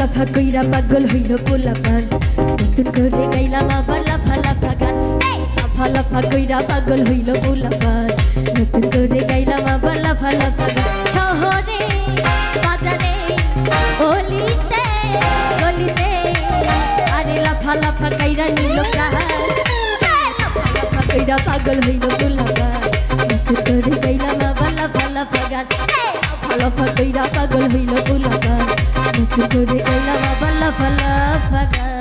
লাফা কইরা পাগল হইল পোলাপান নতুন করে গাইলাম আবার লাফা লাফা গান লাফা লাফা কইরা পাগল হইল পোলাপান নতুন করে গাইলাম আবার লাফা লাফা গান শহরে বাজারে অলিতে গলিতে আরে লাফা লাফা কইরা নিল প্রাণ লাফা লাফা কইরা পাগল হইল পোলাপান নতুন করে গাইলাম আবার লাফা লাফা গান লাফা লাফা কইরা পাগল হইল পোলাপান নতুন করে গাইলাম আবার লাফা লাফা গান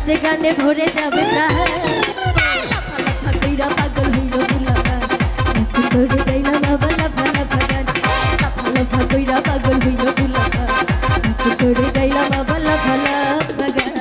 নাচে গানে ভরে যাবে লাফা লাফা কইরা পাগল হইল পোলাপান নতুন করে গাইলাম আবার লাফা লাফা গান লাফা লাফা কইরা পাগল হইল পোলাপান নতুন করে গাইলাম আবার লাফা লাফা গান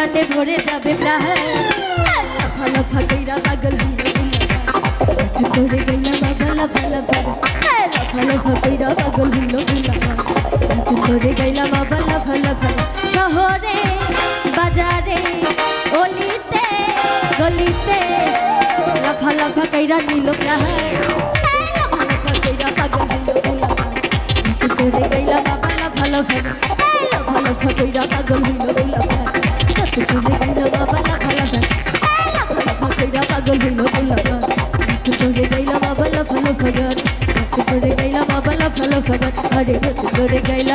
গানে ভরে যাবে প্রাণ লাফা লাফা কইরা পাগল হইল পোলাপান করে গেলাম আবার লাফা লাফা লাফা লাফা কইরা পাগল হইল পোলাপান করে গেলাম আবার লাফা লাফা শহরে বাজারে অলিতে গলিতে লাফা লাফা কইরা নিল প্রাণ লাফা লাফা কইরা পাগল হইল পোলাপান করে গেলাম আবার লাফা লাফা লাফা লাফা কইরা পাগল হইল পোলাপান করে গেলাম আবার লাফা লাফা লাফা লাফা কইরা পাগল হইল পোলাপান করে গেলাম আবার লাফা লাফা গান করে গেলাম আবার লাফা লাফা গান আরে করে গেলাম